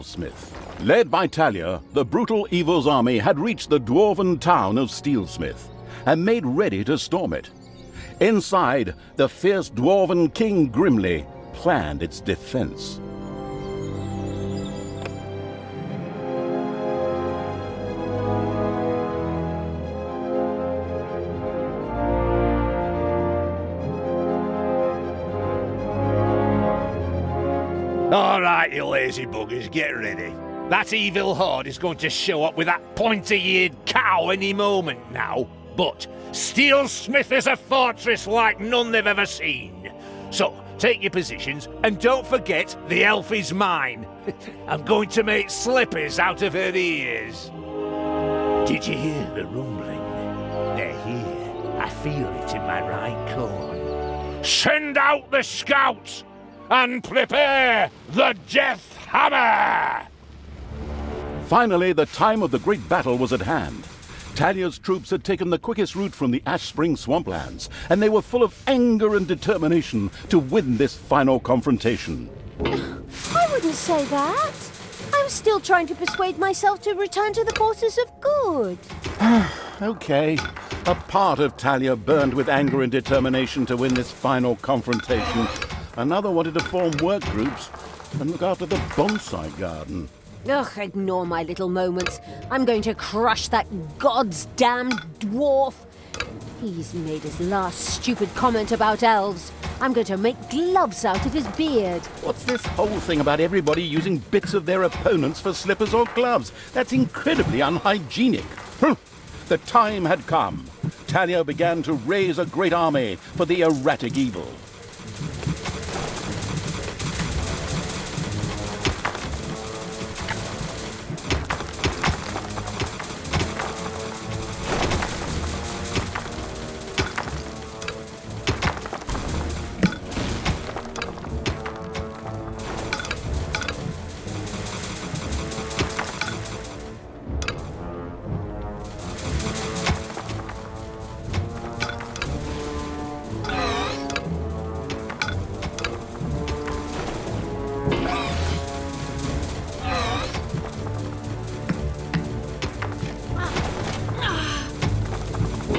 Steelsmith. Led by Talia, the brutal evil's army had reached the dwarven town of Steelsmith and made ready to storm it. Inside, the fierce dwarven king grimly planned its defense. All right, you lazy buggers, get ready. That evil horde is going to show up with that pointy-eared cow any moment now. But Steelsmith is a fortress like none they've ever seen. So, take your positions, and don't forget the elf is mine. I'm going to make slippers out of her ears. Did you hear the rumbling? They're here. I feel it in my right corn. Send out the scouts! And prepare the death hammer! Finally, the time of the great battle was at hand. Talia's troops had taken the quickest route from the Ash Spring swamplands, and they were full of anger and determination to win this final confrontation. I wouldn't say that. I'm still trying to persuade myself to return to the forces of good. Okay. A part of Talia burned with anger and determination to win this final confrontation. Another wanted to form work groups and look after the bonsai garden. Ugh, ignore my little moments. I'm going to crush that god's damned dwarf. He's made his last stupid comment about elves. I'm going to make gloves out of his beard. What's this whole thing about everybody using bits of their opponents for slippers or gloves? That's incredibly unhygienic. The time had come. Talia began to raise a great army for the erratic evil.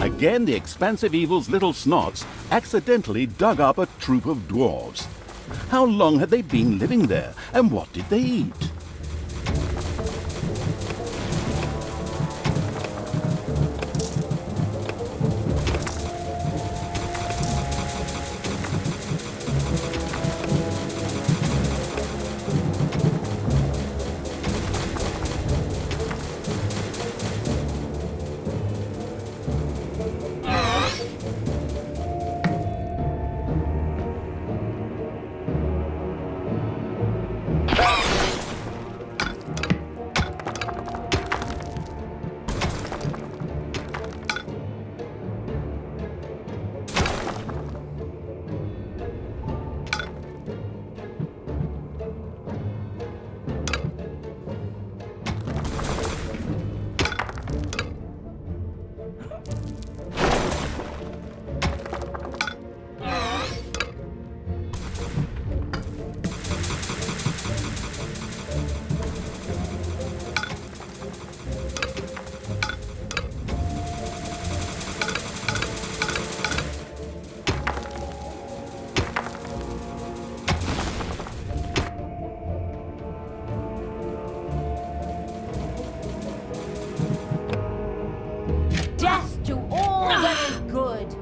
Again, the expansive evil's little snots accidentally dug up a troop of dwarves. How long had they been living there, and what did they eat? Death to all that is good.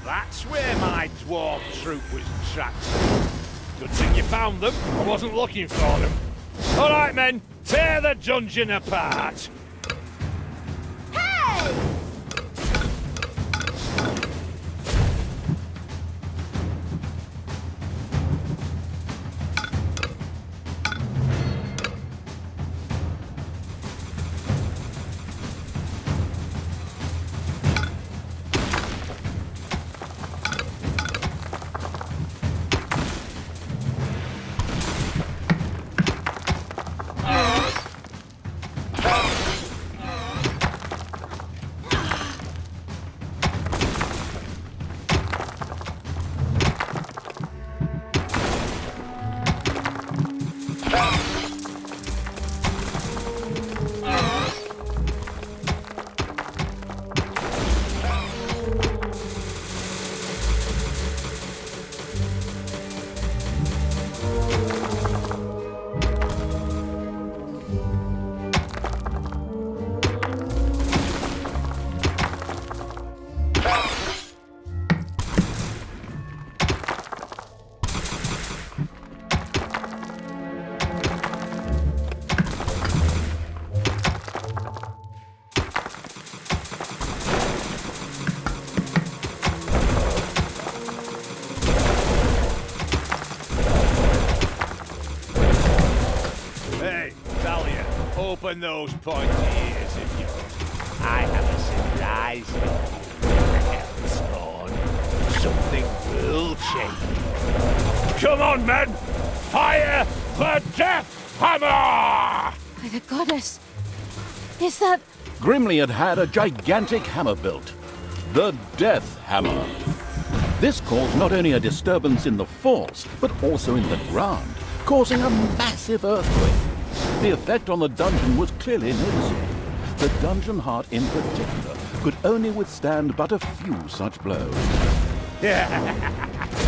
That's where my dwarf troop was trapped. Good thing you found them. I wasn't looking for them. All right, men, tear the dungeon apart. Hey! open those pointy ears of yours. I have a surprise for you, Spawn. Something will change. Come on, men! Fire the Death Hammer! By the goddess. Is that... Grimly had a gigantic hammer built. The Death Hammer. This caused not only a disturbance in the force, but also in the ground, causing a massive earthquake. The effect on the dungeon was clearly noticeable. The dungeon heart in particular could only withstand but a few such blows.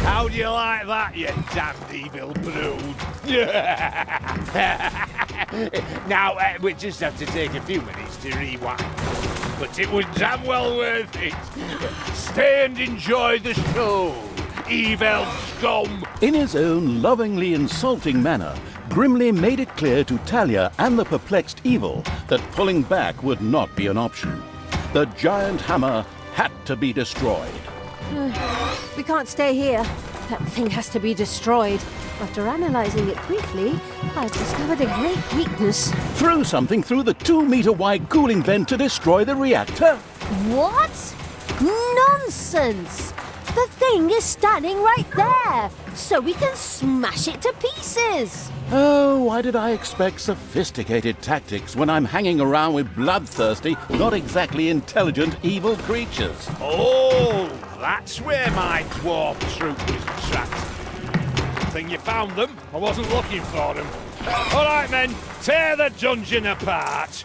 How do you like that, you damned evil brood? Now, we just have to take a few minutes to rewind. But it was damn well worth it. Stay and enjoy the show, evil scum. In his own lovingly insulting manner, Grimly made it clear to Talia and the perplexed Evil that pulling back would not be an option. The giant hammer had to be destroyed. We can't stay here. That thing has to be destroyed. After analyzing it briefly, I've discovered a great weakness. Throw something through the 2-meter-wide cooling vent to destroy the reactor? What? Nonsense! The thing is standing right there, so we can smash it to pieces. Oh, why did I expect sophisticated tactics when I'm hanging around with bloodthirsty, not exactly intelligent evil creatures? Oh, that's where my dwarf troop was trapped. Good thing you found them. I wasn't looking for them. All right, men, tear the dungeon apart.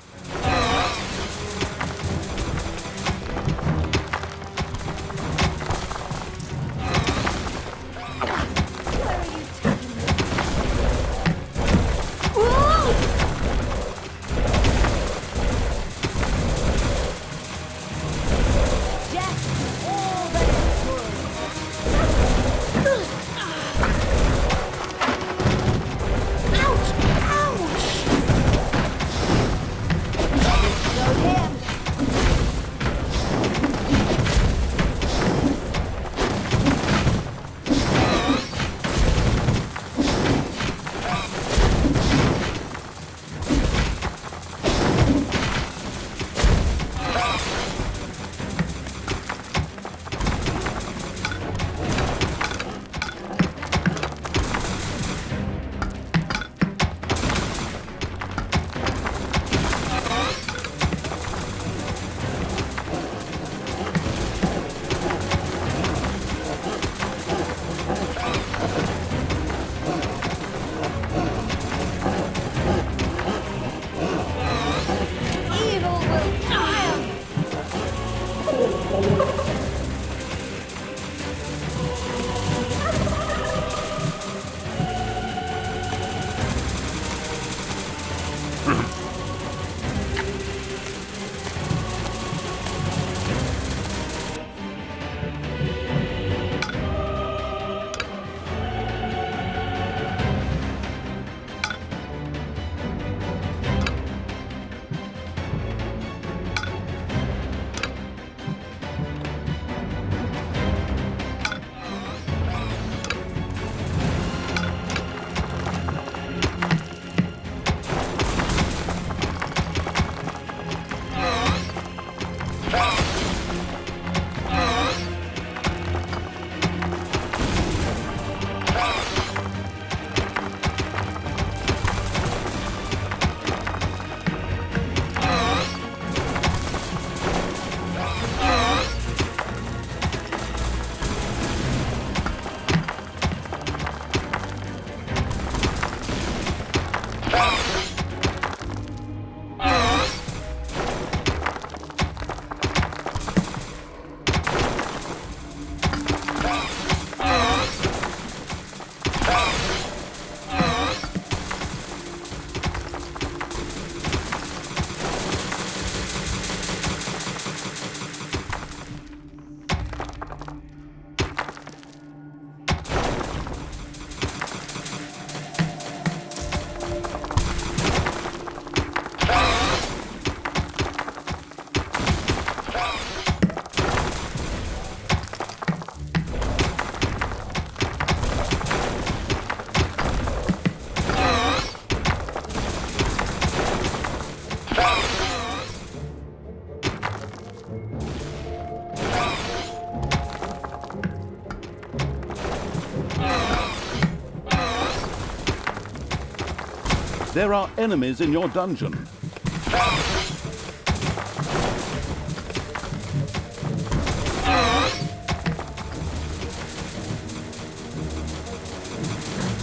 There are enemies in your dungeon.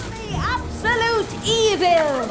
The absolute evil!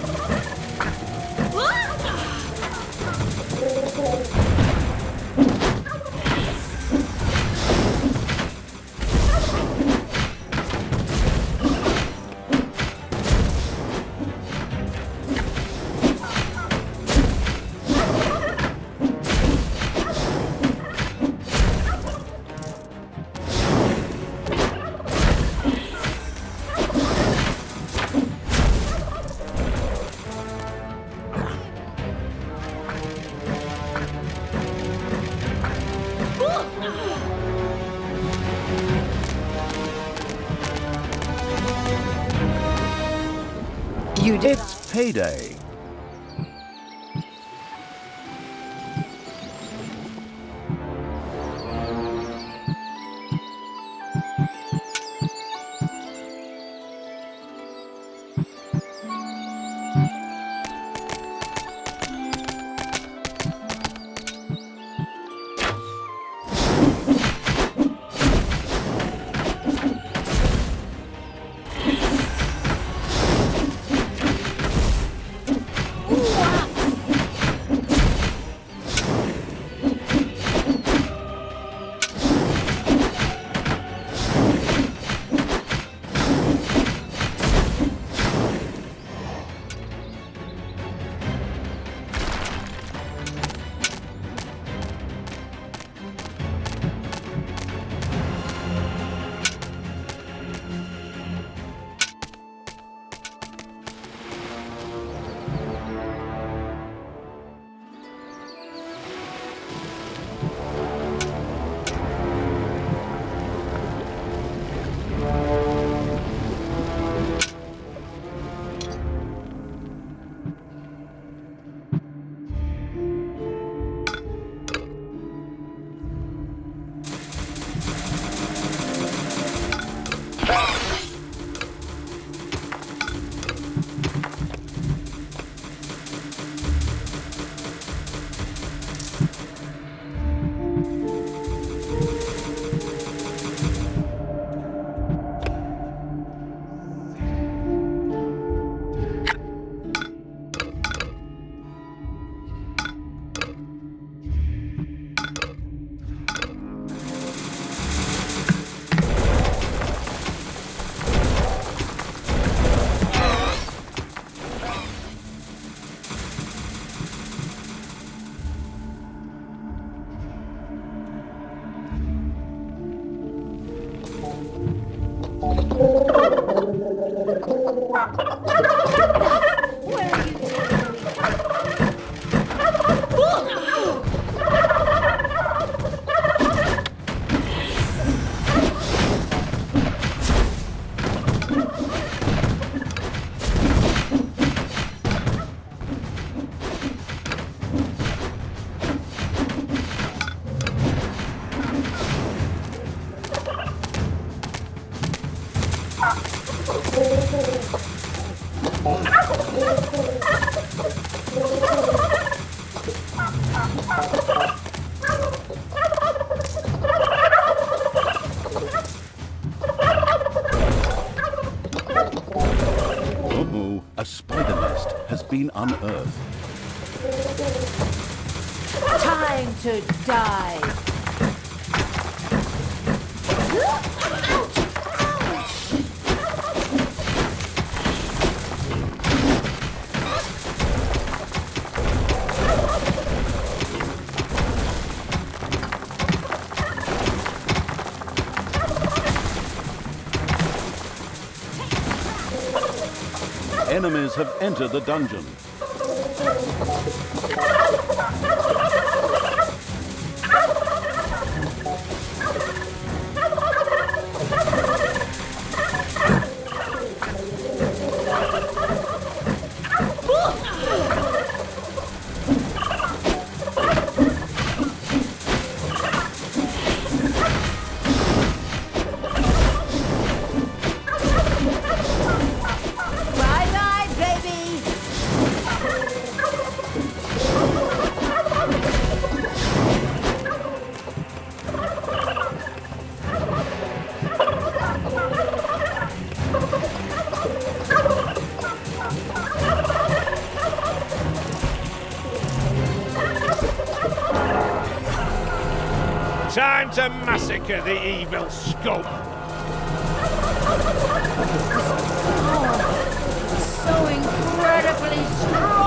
It's payday. Uh-oh, a spider nest has been unearthed. Time to die! Enemies have entered the dungeon. Time to massacre the evil scum. So incredibly strong!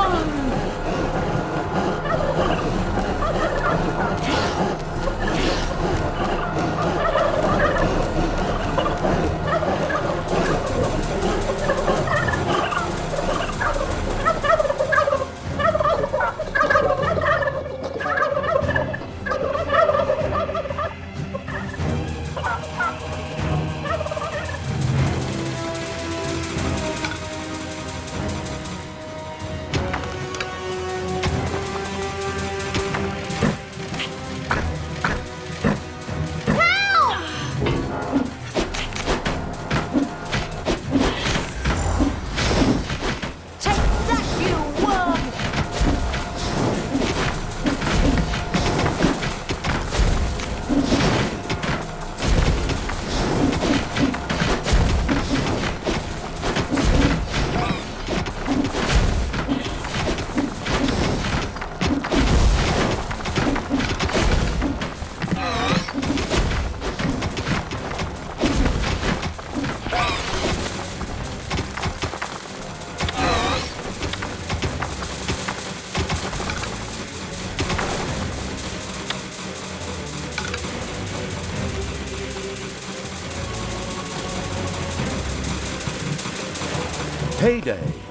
Payday.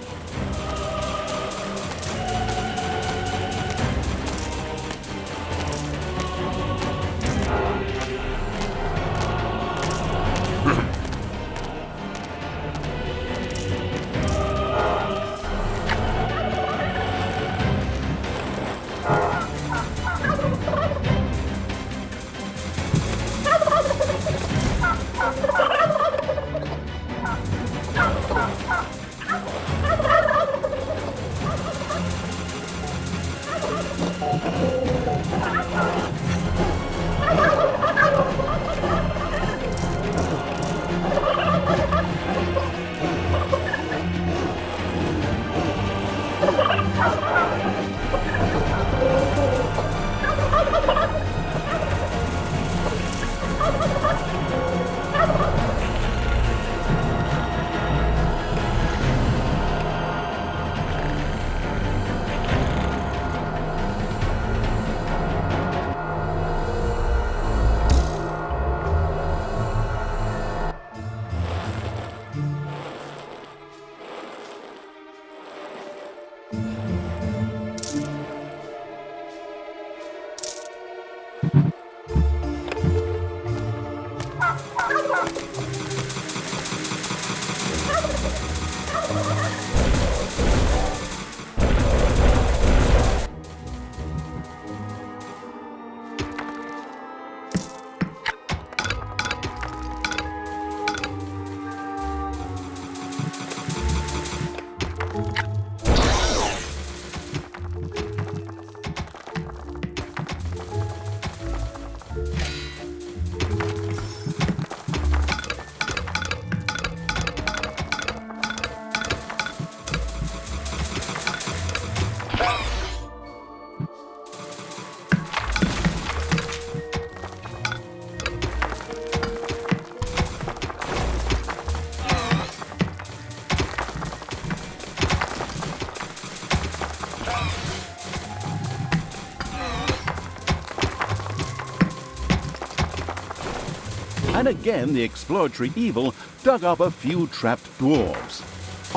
And again, the exploratory evil dug up a few trapped dwarves.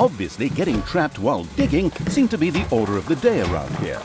Obviously, getting trapped while digging seemed to be the order of the day around here.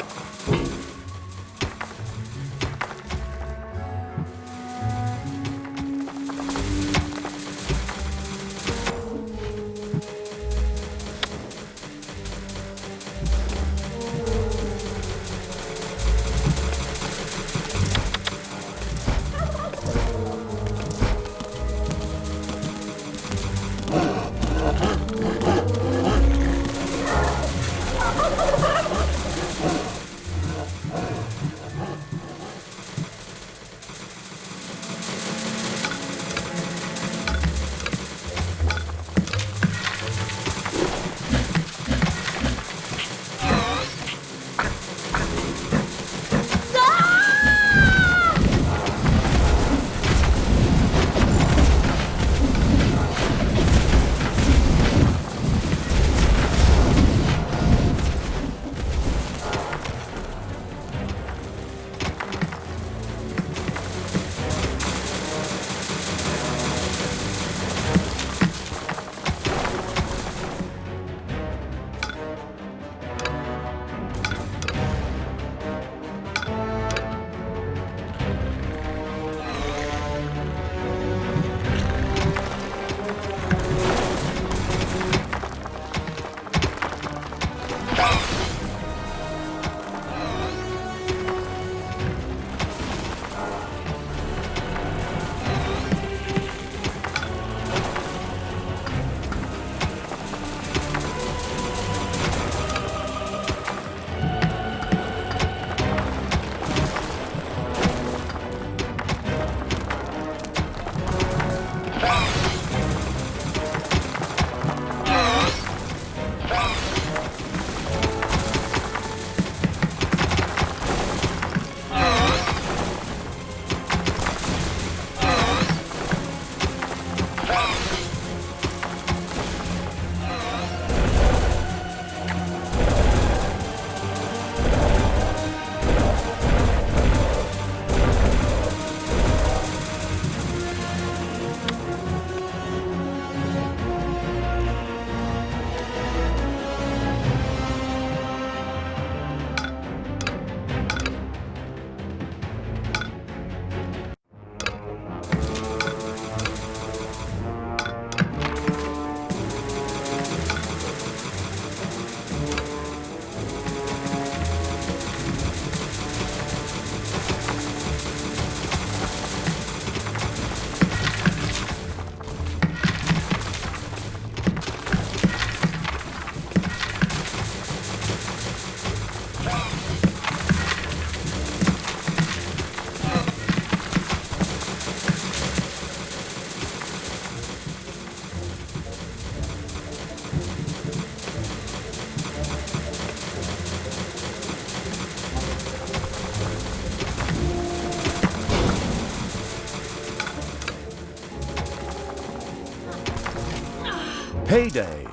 Payday.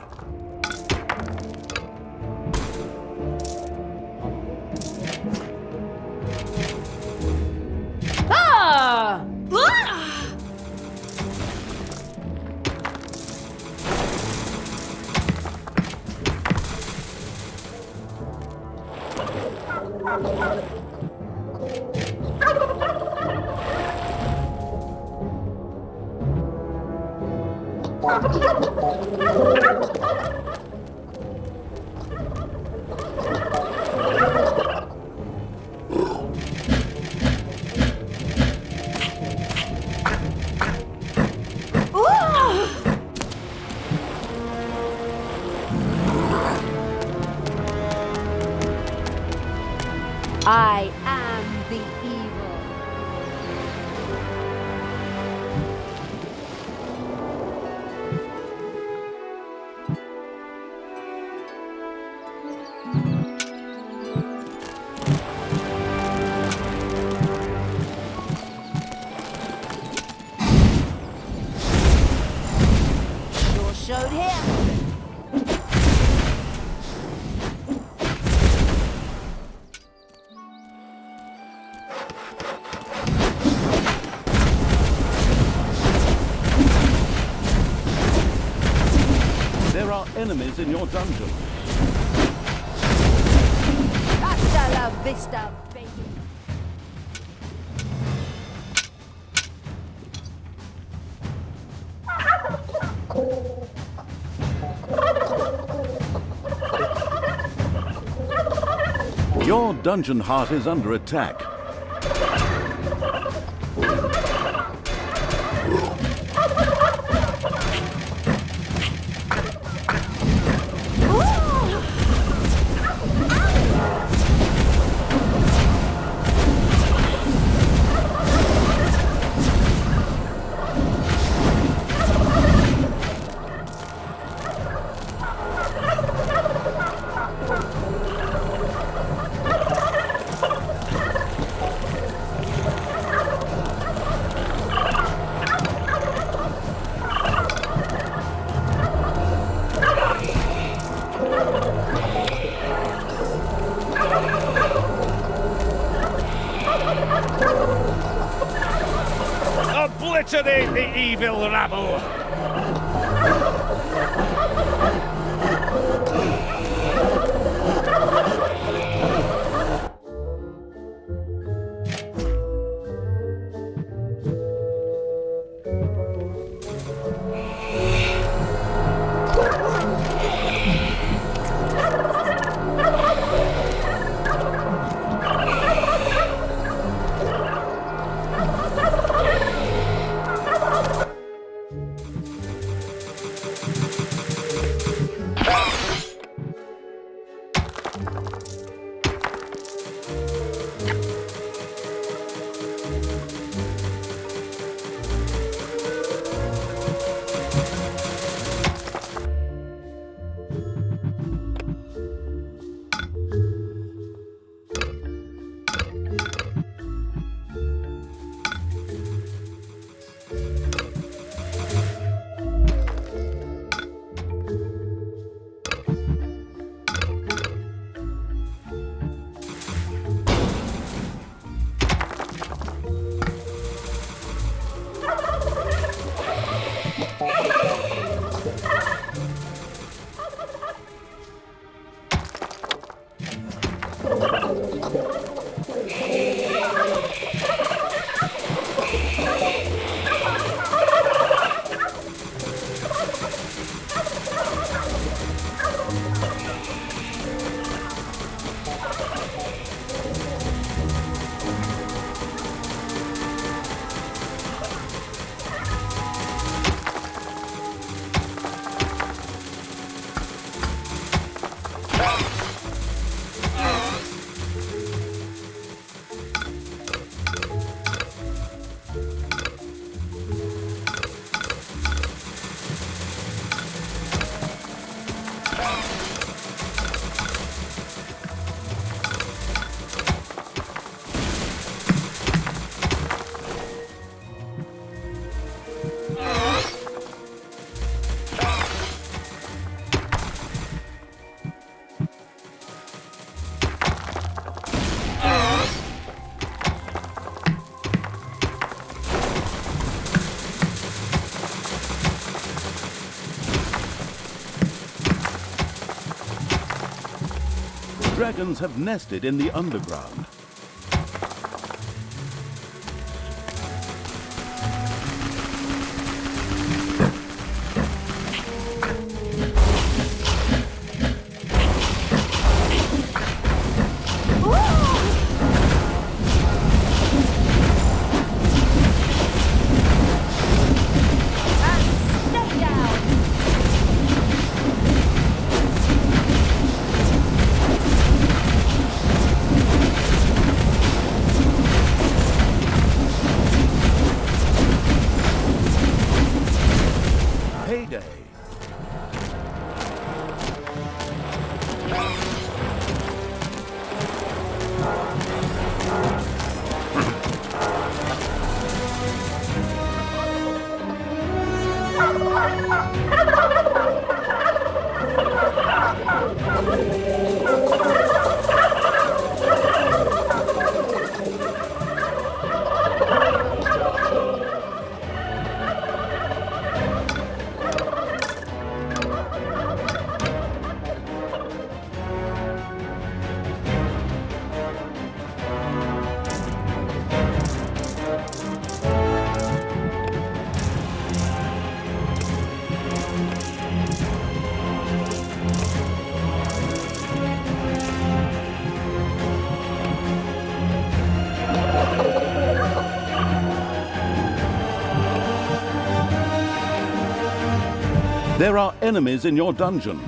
Ah! Ah! I am the evil. Sure showed him. There are enemies in your dungeon. Hasta la vista, baby. Your dungeon heart is under attack. Obliterate the evil rabble! dragons have nested in the underground. Payday. There are enemies in your dungeon.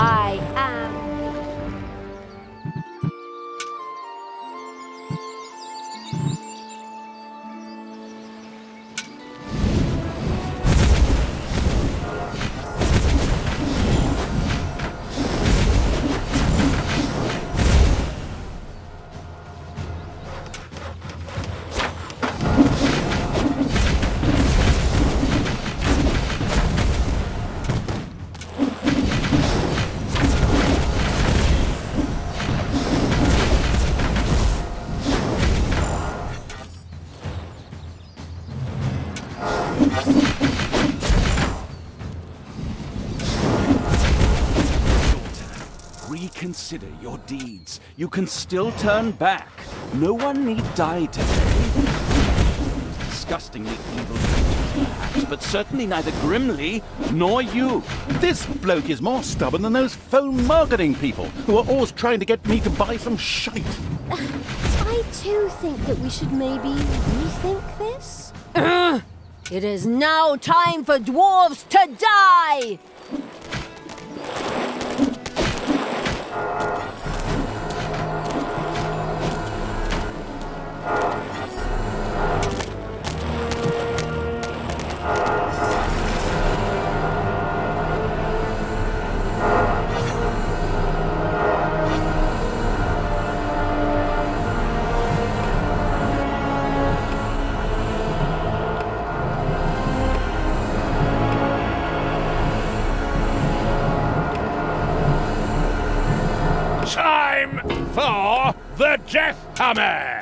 I am. Reconsider your deeds. You can still turn back. No one need die today. Disgustingly evil creatures, perhaps, but certainly neither Grimly nor you. This bloke is more stubborn than those phone marketing people who are always trying to get me to buy some shite. I too think that we should maybe rethink this. It is now time for dwarves to die! Time for the Death Hammer!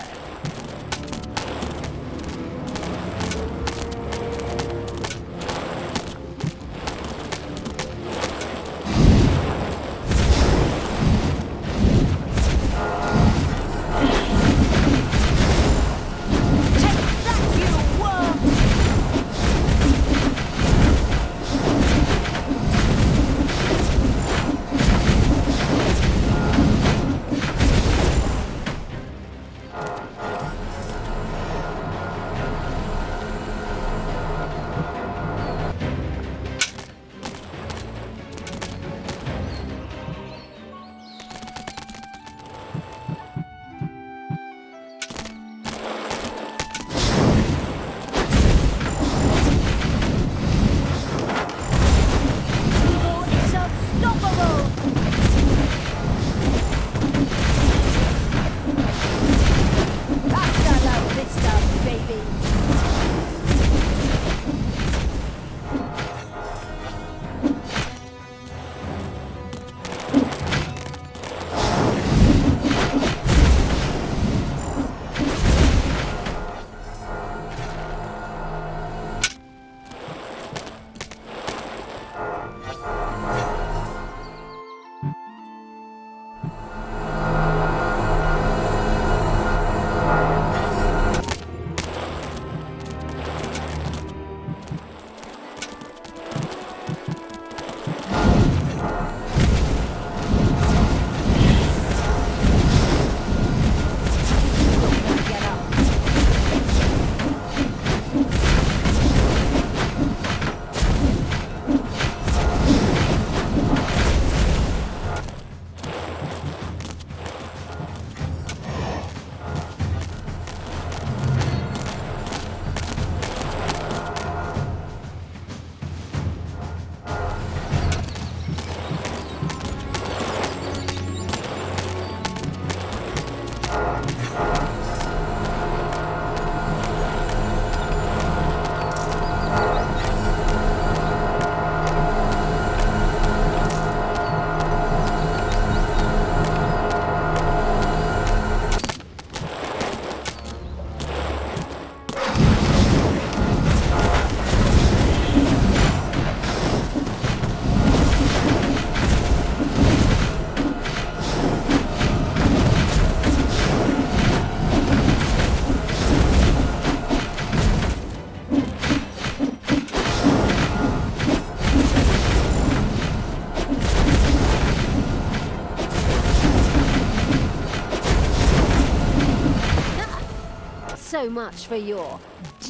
so much for your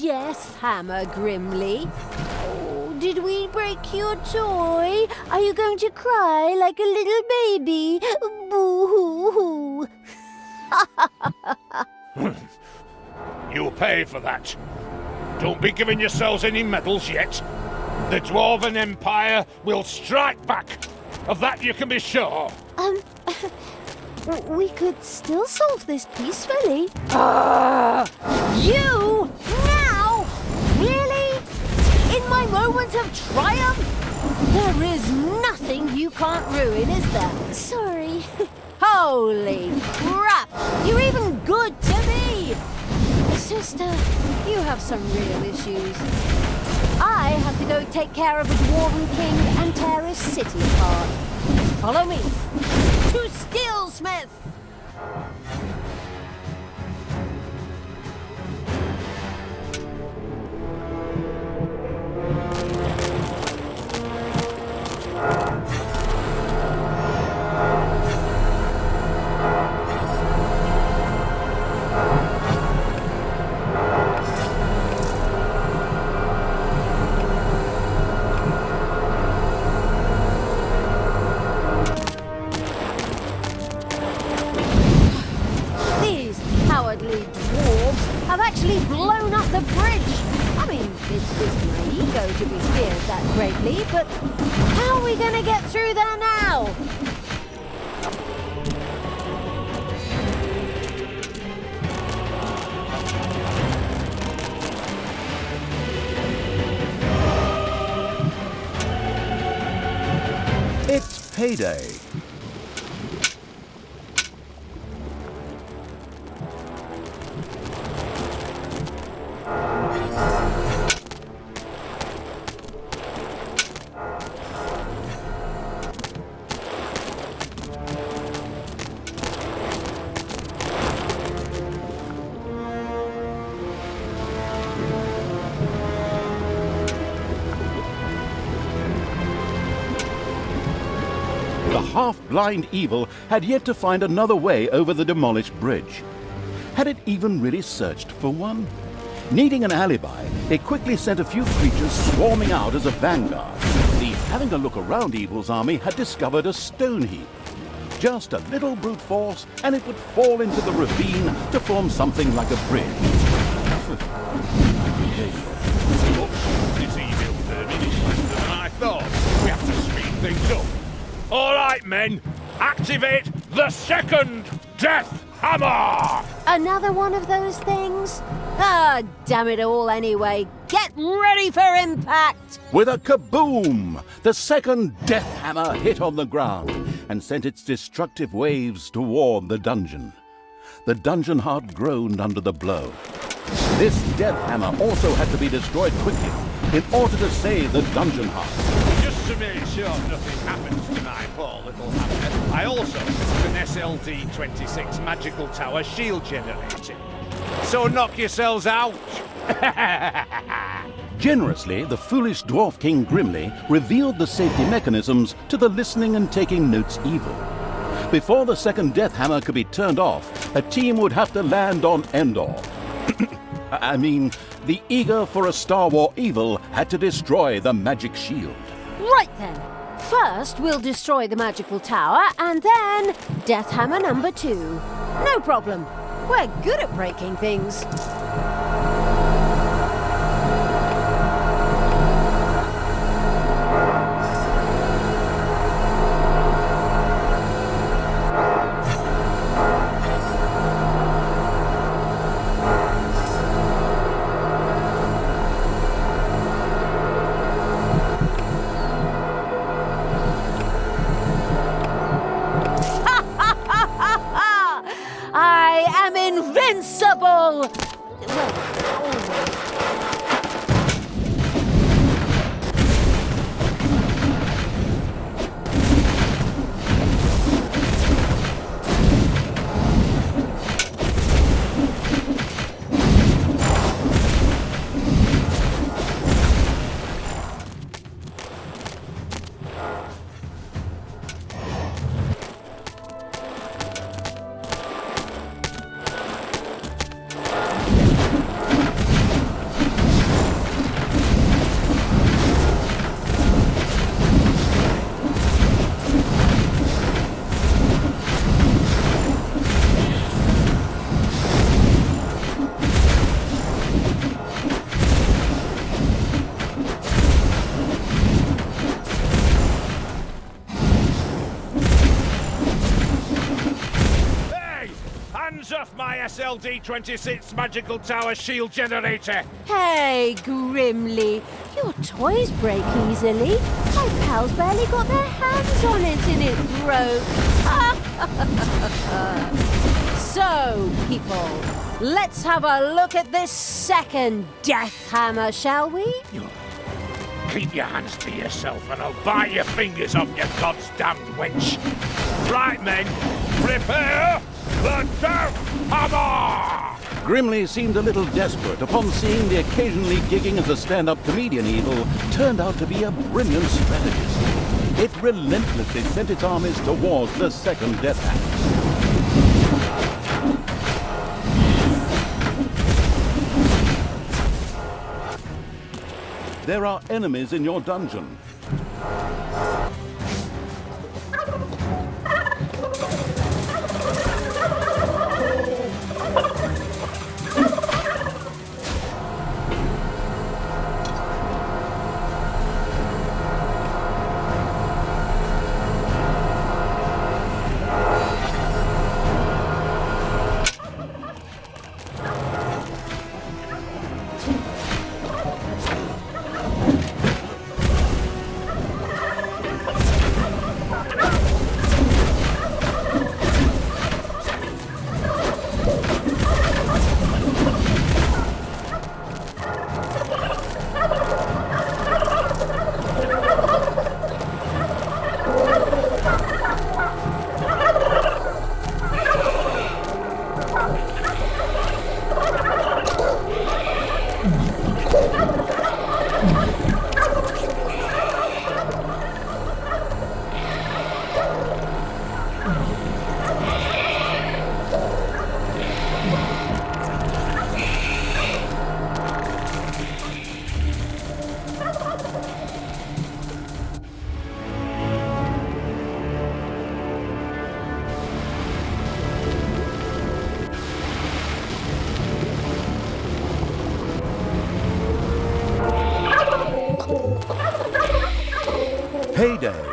death hammer, Grimly. Oh, did we break your toy? Are you going to cry like a little baby? Boo-hoo-hoo. You'll pay for that. Don't be giving yourselves any medals yet. The Dwarven Empire will strike back. Of that you can be sure. We could still solve this peacefully. You? Now? Really? In my moment of triumph? There is nothing you can't ruin, is there? Sorry. Holy crap! You're even good to me! Sister, you have some real issues. I have to go take care of the Dwarven King and tear his city apart. Follow me to Steelsmith! Have actually blown up the bridge. I mean, it's my ego to be feared that greatly, but how are we going to get through there now? It's payday. The half-blind evil had yet to find another way over the demolished bridge. Had it even really searched for one? Needing an alibi, it quickly sent a few creatures swarming out as a vanguard. The having a look around evil's army had discovered a stone heap. Just a little brute force, and it would fall into the ravine to form something like a bridge. This evil vermin is faster than I thought. We have to speed things up. All right, men, activate the second Death Hammer! Another one of those things? Ah, damn it all anyway. Get ready for impact! With a kaboom! The second death hammer hit on the ground and sent its destructive waves toward the dungeon. The dungeon heart groaned under the blow. This death hammer also had to be destroyed quickly in order to save the dungeon heart. Just to make sure nothing happens to my poor little hammer, I also took an SLD-26 magical tower shield generator. So knock yourselves out! Generously, the foolish Dwarf King Grimly revealed the safety mechanisms to the listening and taking notes evil. Before the second death hammer could be turned off, a team would have to land on Endor. I mean, the eager for a Star War evil had to destroy the magic shield. Right then. First, we'll destroy the magical tower, and then Death Hammer number 2. No problem. We're good at breaking things. I am invincible! Well, almost. my SLD-26 magical tower shield generator. Hey, Grimly, your toys break easily. My pals barely got their hands on it and it broke. So, people, let's have a look at this second death hammer, shall we? Keep your hands to yourself and I'll bite your fingers off, you goddamned wench. Right, men, prepare the death hammer! Grimly seemed a little desperate upon seeing the occasionally gigging as a stand-up comedian evil turned out to be a brilliant strategist. It relentlessly sent its armies towards the second death hammer. There are enemies in your dungeon. Heyday.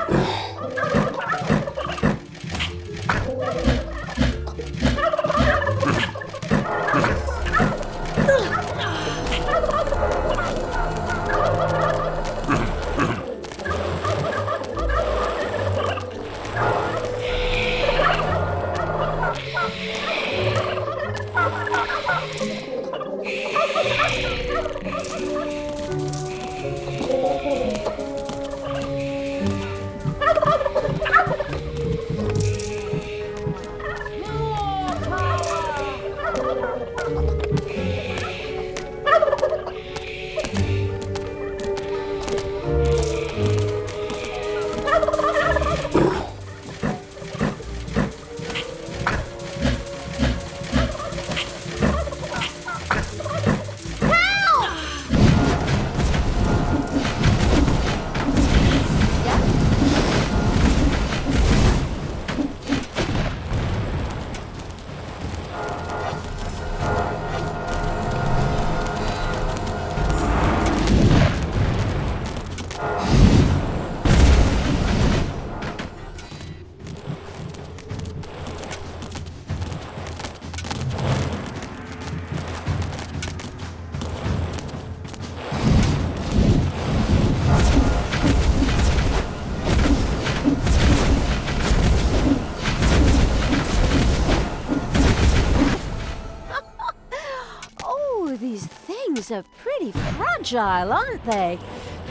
Are pretty fragile, aren't they?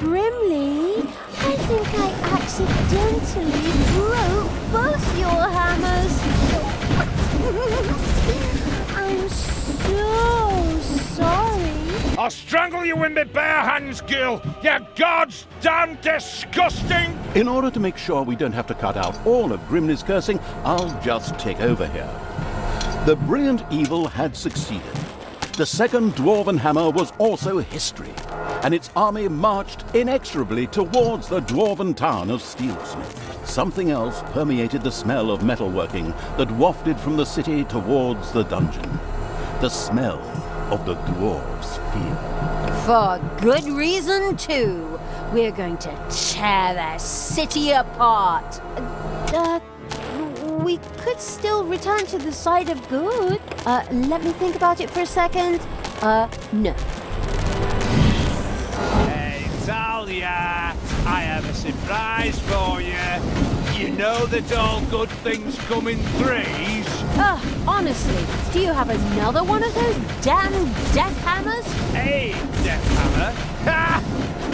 Grimly, I think I accidentally broke both your hammers. I'm so sorry. I'll strangle you in my bare hands, girl! You god's damn disgusting! In order to make sure we don't have to cut out all of Grimly's cursing, I'll just take over here. The brilliant evil had succeeded. The second Dwarven Hammer was also history, and its army marched inexorably towards the dwarven town of Steelsmith. Something else permeated the smell of metalworking that wafted from the city towards the dungeon. The smell of the dwarves' field. For good reason, too. We're going to tear their city apart. we could still return to the side of good. Let me think about it for a second. No. Hey, Talia, I have a surprise for you. You know that all good things come in threes? Honestly, do you have another one of those damn death hammers? Hey, Death Hammer. Ha!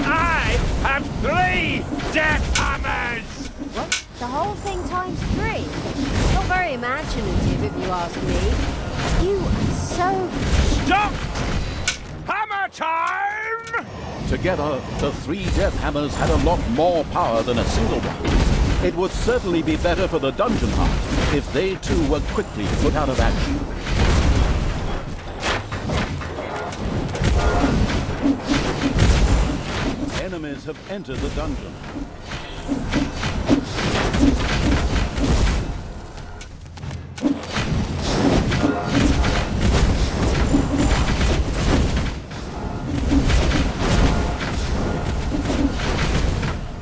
I have 3 Death Hammers! What? The whole thing times 3? Not very imaginative, if you ask me. You are so... Stop! Hammer time! Together, the 3 death hammers had a lot more power than a single one. It would certainly be better for the dungeon heart if they too were quickly put out of action. Enemies have entered the dungeon.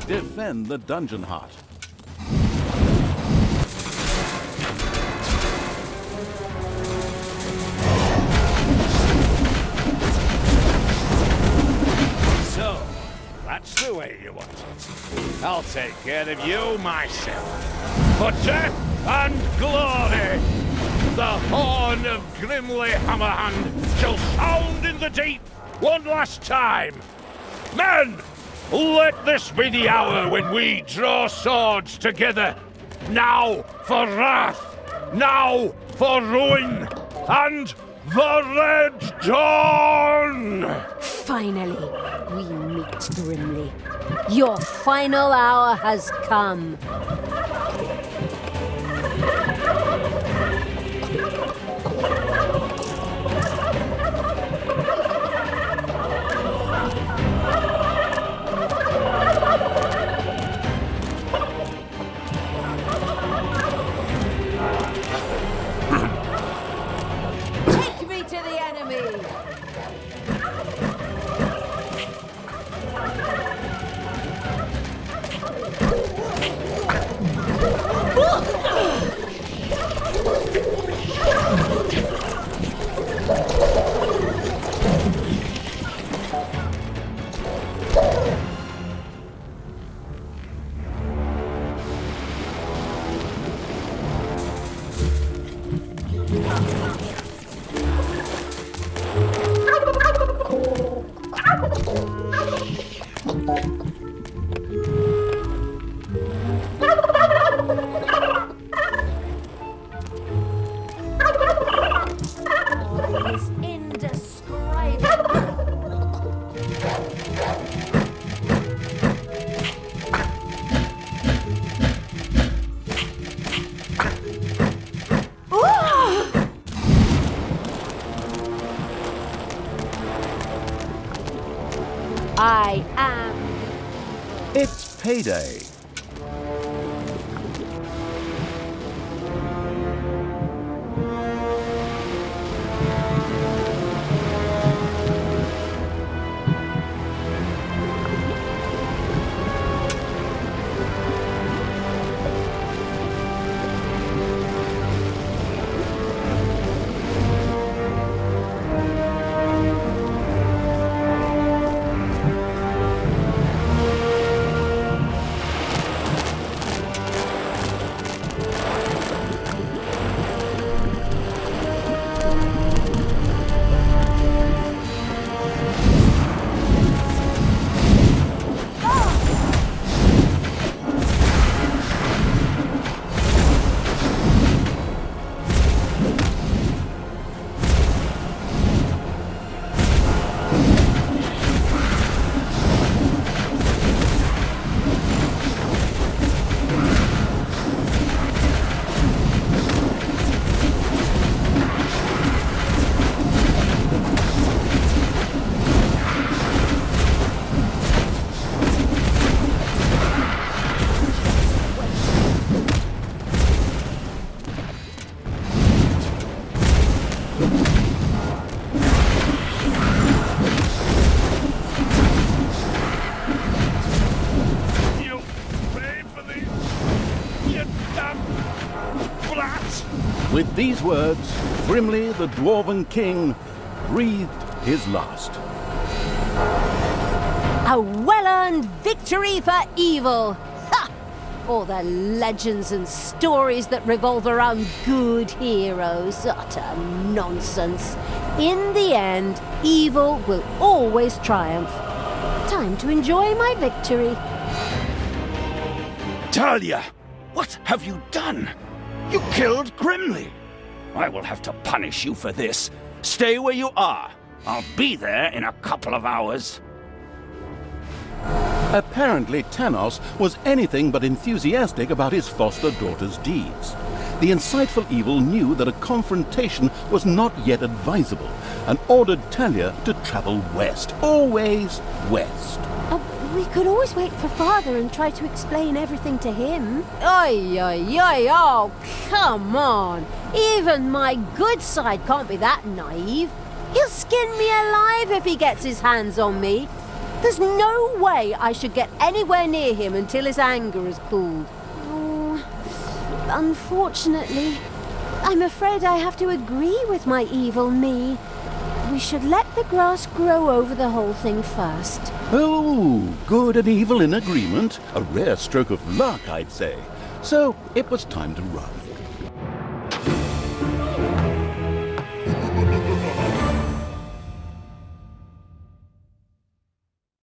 Defend the dungeon heart. So, that's the way you want it. I'll take care of you myself. For death and glory, the horn of Grimly Hammerhand shall sound in the deep one last time. Men, let this be the hour when we draw swords together. Now for wrath, now for ruin, and the Red Dawn! Finally, we meet Grimly. Your final hour has come. Take me to the enemy! It's indescribable. I am. It's payday. With these words, Grimly the Dwarven King breathed his last. A well-earned victory for evil! Ha! All the legends and stories that revolve around good heroes. Utter nonsense. In the end, evil will always triumph. Time to enjoy my victory. Talia, what have you done? You killed Grimly. I will have to punish you for this. Stay where you are. I'll be there in a couple of hours. Apparently, Tanos was anything but enthusiastic about his foster daughter's deeds. The insightful evil knew that a confrontation was not yet advisable and ordered Talia to travel west, always west. We could always wait for Father and try to explain everything to him. Oi, oi, oi, oh, come on. Even my good side can't be that naive. He'll skin me alive if he gets his hands on me. There's no way I should get anywhere near him until his anger is cooled. Oh, unfortunately, I'm afraid I have to agree with my evil me. We should let the grass grow over the whole thing first. Oh, good and evil in agreement. A rare stroke of luck, I'd say. So it was time to run.